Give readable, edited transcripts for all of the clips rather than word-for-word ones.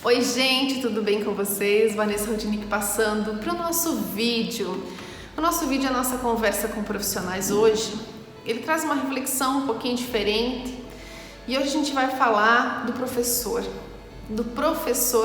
Oi gente, tudo bem com vocês? Vanessa Rodinick passando para o nosso vídeo. O nosso vídeo é a nossa conversa com profissionais hoje. Ele traz uma reflexão um pouquinho diferente e hoje a gente vai falar do professor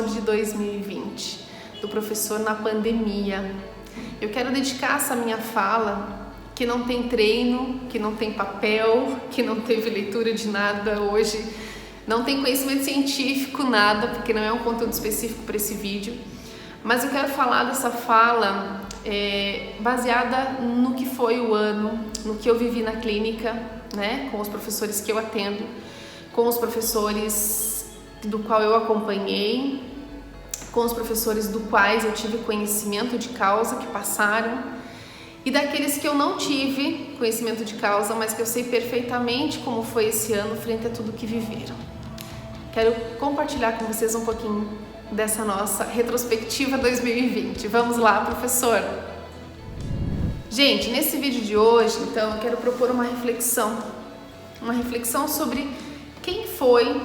de 2020, do professor na pandemia. Eu quero dedicar essa minha fala, que não tem treino, que não tem papel, que não teve leitura de nada hoje, não tem conhecimento científico, nada, porque não é um conteúdo específico para esse vídeo, mas eu quero falar dessa fala baseada no que foi o ano, no que eu vivi na clínica, né, com os professores que eu atendo, com os professores do qual eu acompanhei, com os professores do quais eu tive conhecimento de causa, que passaram, e daqueles que eu não tive conhecimento de causa, mas que eu sei perfeitamente como foi esse ano frente a tudo que viveram. Quero compartilhar com vocês um pouquinho dessa nossa retrospectiva 2020. Vamos lá, professor! Gente, nesse vídeo de hoje, então, eu quero propor uma reflexão sobre quem foi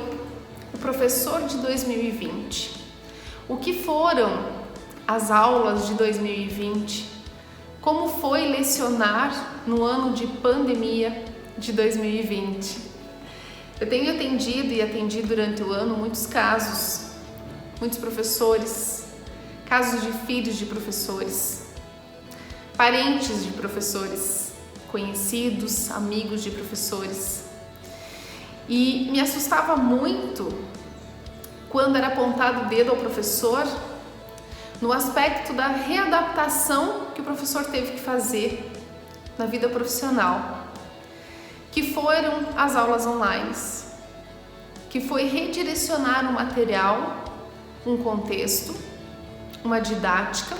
o professor de 2020. O que foram as aulas de 2020? Como foi lecionar no ano de pandemia de 2020? Eu tenho atendido durante o ano muitos casos, muitos professores, casos de filhos de professores, parentes de professores, conhecidos, amigos de professores. E me assustava muito quando era apontado o dedo ao professor no aspecto da readaptação que o professor teve que fazer na vida profissional, que foram as aulas online, que foi redirecionar o material, um contexto, uma didática,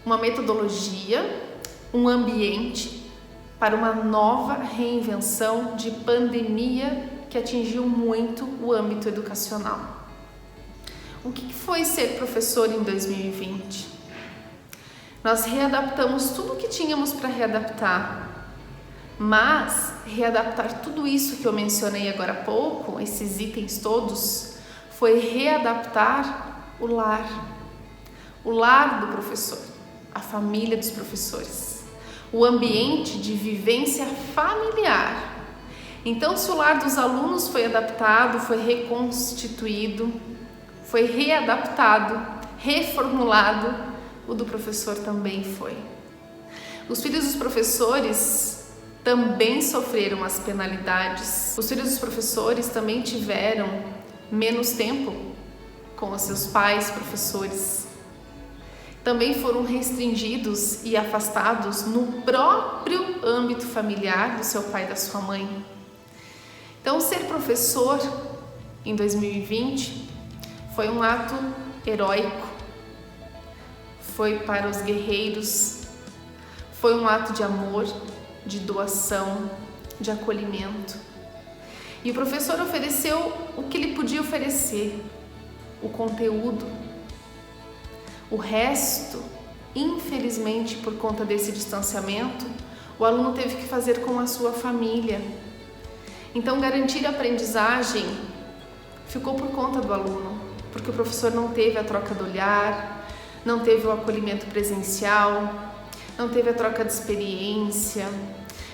uma metodologia, um ambiente para uma nova reinvenção de pandemia que atingiu muito o âmbito educacional. O que foi ser professor em 2020? Nós readaptamos tudo o que tínhamos para readaptar, mas readaptar tudo isso que eu mencionei agora há pouco, esses itens todos, foi readaptar o lar do professor, a família dos professores, o ambiente de vivência familiar. Então, se o lar dos alunos foi adaptado, foi reconstituído, foi readaptado, reformulado, o do professor também foi. Os filhos dos professores também sofreram as penalidades. Os filhos dos professores também tiveram menos tempo com os seus pais, professores. Também foram restringidos e afastados no próprio âmbito familiar do seu pai e da sua mãe. Então, ser professor em 2020 foi um ato heróico, foi para os guerreiros, foi um ato de amor, de doação, de acolhimento. E o professor ofereceu o que ele podia oferecer, o conteúdo. O resto, infelizmente, por conta desse distanciamento, o aluno teve que fazer com a sua família. Então, garantir a aprendizagem ficou por conta do aluno, porque o professor não teve a troca do olhar, não teve o acolhimento presencial, não teve a troca de experiência,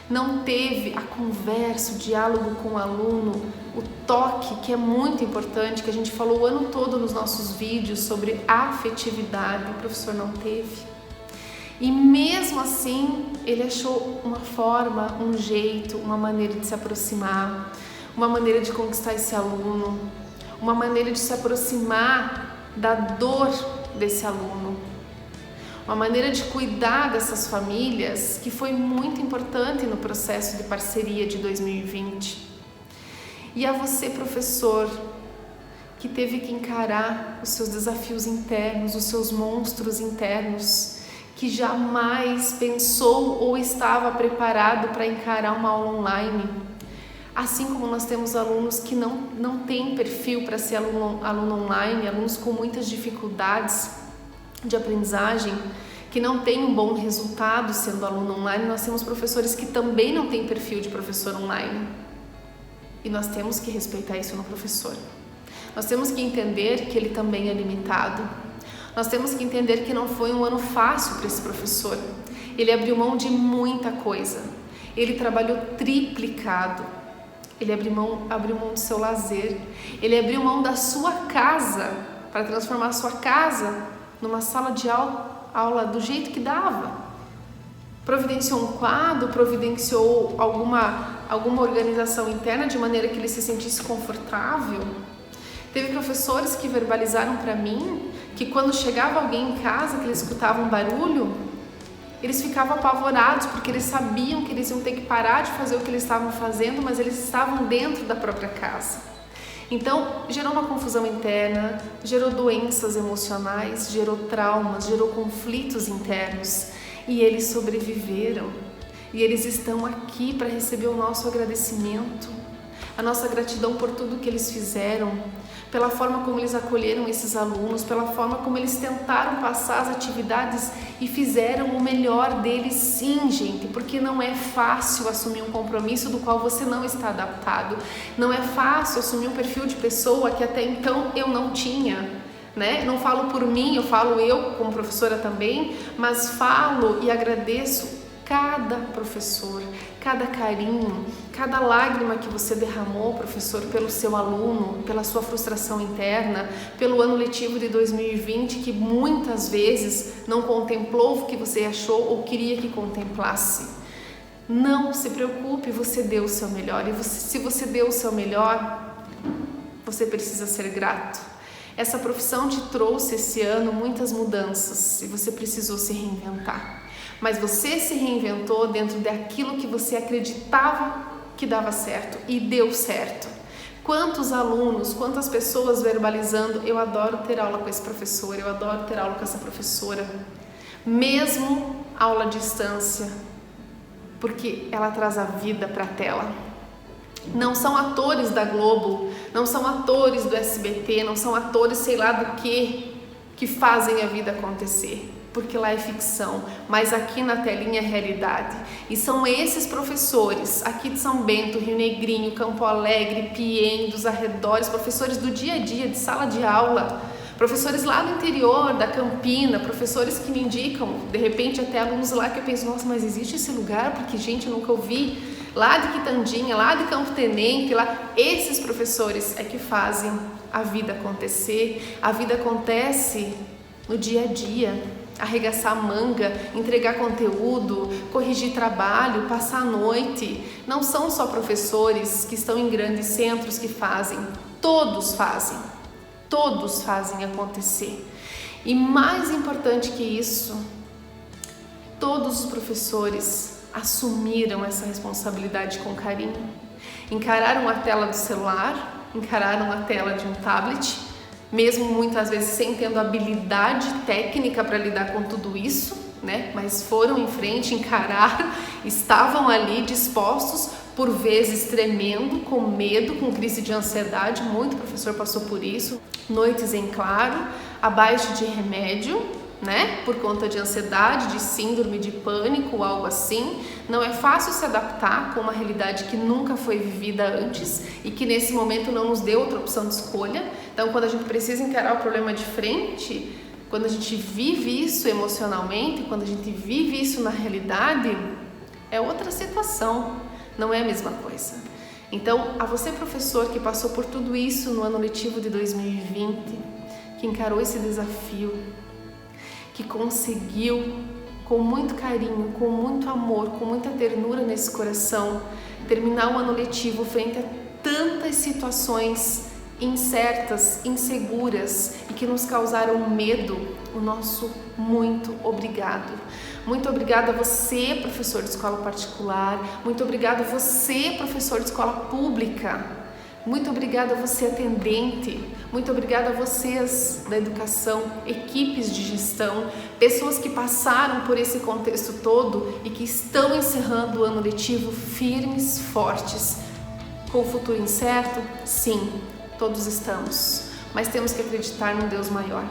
não teve a conversa, o diálogo com o aluno, o toque, que é muito importante, que a gente falou o ano todo nos nossos vídeos sobre afetividade, o professor não teve. E mesmo assim, ele achou uma forma, um jeito, uma maneira de se aproximar, uma maneira de conquistar esse aluno, uma maneira de se aproximar da dor desse aluno, uma maneira de cuidar dessas famílias que foi muito importante no processo de parceria de 2020. E a você, professor, que teve que encarar os seus desafios internos, os seus monstros internos, que jamais pensou ou estava preparado para encarar uma aula online. Assim como nós temos alunos que não têm perfil para ser aluno online, alunos com muitas dificuldades de aprendizagem, que não têm um bom resultado sendo aluno online, nós temos professores que também não têm perfil de professor online. E nós temos que respeitar isso no professor. Nós temos que entender que ele também é limitado. Nós temos que entender que não foi um ano fácil para esse professor. Ele abriu mão de muita coisa. Ele trabalhou triplicado. Ele abriu mão do seu lazer. Ele abriu mão da sua casa para transformar a sua casa numa sala de aula do jeito que dava. Providenciou um quadro, providenciou alguma organização interna de maneira que ele se sentisse confortável. Teve professores que verbalizaram para mim que quando chegava alguém em casa, que eles escutavam um barulho, eles ficavam apavorados porque eles sabiam que eles iam ter que parar de fazer o que eles estavam fazendo, mas eles estavam dentro da própria casa. Então, gerou uma confusão interna, gerou doenças emocionais, gerou traumas, gerou conflitos internos e eles sobreviveram. E eles estão aqui para receber o nosso agradecimento, a nossa gratidão por tudo que eles fizeram, pela forma como eles acolheram esses alunos, pela forma como eles tentaram passar as atividades e fizeram o melhor deles, sim, gente, porque não é fácil assumir um compromisso do qual você não está adaptado, não é fácil assumir um perfil de pessoa que até então eu não tinha, né? Não falo por mim, eu falo eu como professora também, mas falo e agradeço cada professor, cada carinho, cada lágrima que você derramou, professor, pelo seu aluno, pela sua frustração interna, pelo ano letivo de 2020 que muitas vezes não contemplou o que você achou ou queria que contemplasse. Não se preocupe, você deu o seu melhor e se você deu o seu melhor, você precisa ser grato. Essa profissão te trouxe esse ano muitas mudanças e você precisou se reinventar. Mas você se reinventou dentro daquilo que você acreditava que dava certo e deu certo. Quantos alunos, quantas pessoas verbalizando, eu adoro ter aula com esse professor, eu adoro ter aula com essa professora. Mesmo aula à distância, porque ela traz a vida para a tela. Não são atores da Globo, não são atores do SBT, não são atores sei lá do que fazem a vida acontecer. Porque lá é ficção, mas aqui na telinha é realidade. E são esses professores, aqui de São Bento, Rio Negrinho, Campo Alegre, Piem, dos arredores, professores do dia a dia, de sala de aula, professores lá no interior, da Campina, professores que me indicam, de repente até alunos lá que eu penso, nossa, mas existe esse lugar? Porque, gente, eu nunca ouvi. Lá de Quitandinha, lá de Campo Tenente, lá, esses professores é que fazem a vida acontecer. A vida acontece no dia a dia. Arregaçar a manga, entregar conteúdo, corrigir trabalho, passar a noite. Não são só professores que estão em grandes centros que fazem, todos fazem acontecer. E mais importante que isso, todos os professores assumiram essa responsabilidade com carinho. Encararam a tela do celular, encararam a tela de um tablet, mesmo muitas vezes sem tendo habilidade técnica para lidar com tudo isso, né? Mas foram em frente, encararam, estavam ali dispostos, por vezes tremendo, com medo, com crise de ansiedade, muito professor passou por isso, noites em claro, abaixo de remédio, né? Por conta de ansiedade, de síndrome de pânico, algo assim. Não é fácil se adaptar com uma realidade que nunca foi vivida antes e que nesse momento não nos deu outra opção de escolha. Então, quando a gente precisa encarar o problema de frente, quando a gente vive isso emocionalmente, quando a gente vive isso na realidade, é outra situação, não é a mesma coisa. Então, a você, professor, que passou por tudo isso no ano letivo de 2020, que encarou esse desafio, que conseguiu, com muito carinho, com muito amor, com muita ternura nesse coração, terminar o ano letivo frente a tantas situações incertas, inseguras e que nos causaram medo, o nosso muito obrigado. Muito obrigado a você, professor de escola particular, muito obrigado a você, professor de escola pública. Muito obrigada a você, atendente, muito obrigada a vocês da educação, equipes de gestão, pessoas que passaram por esse contexto todo e que estão encerrando o ano letivo firmes, fortes. Com o futuro incerto? Sim, todos estamos, mas temos que acreditar num Deus maior,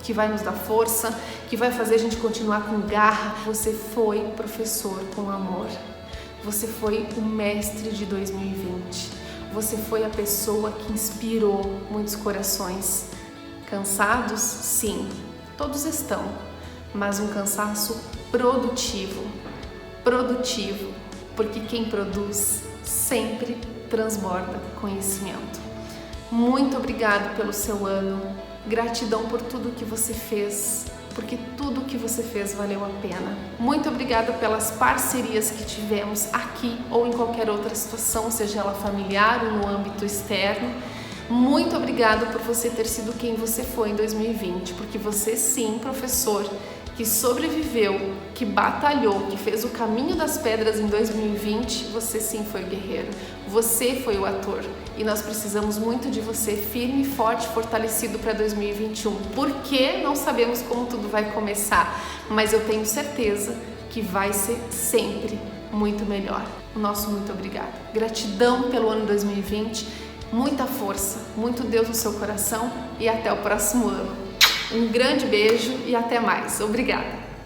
que vai nos dar força, que vai fazer a gente continuar com garra. Você foi professor com amor, você foi o mestre de 2020. você foi a pessoa que inspirou muitos corações. Cansados? Sim, todos estão, mas um cansaço produtivo. Produtivo, porque quem produz sempre transborda conhecimento. Muito obrigado pelo seu ano, gratidão por tudo que você fez, porque tudo que você fez valeu a pena. Muito obrigada pelas parcerias que tivemos aqui ou em qualquer outra situação, seja ela familiar ou no âmbito externo. Muito obrigada por você ter sido quem você foi em 2020, porque você sim, professor, que sobreviveu, que batalhou, que fez o caminho das pedras em 2020, você sim foi o guerreiro, você foi o ator. E nós precisamos muito de você firme, forte, fortalecido para 2021, porque não sabemos como tudo vai começar, mas eu tenho certeza que vai ser sempre muito melhor. O nosso muito obrigado. Gratidão pelo ano 2020, muita força, muito Deus no seu coração e até o próximo ano. Um grande beijo e até mais. Obrigada!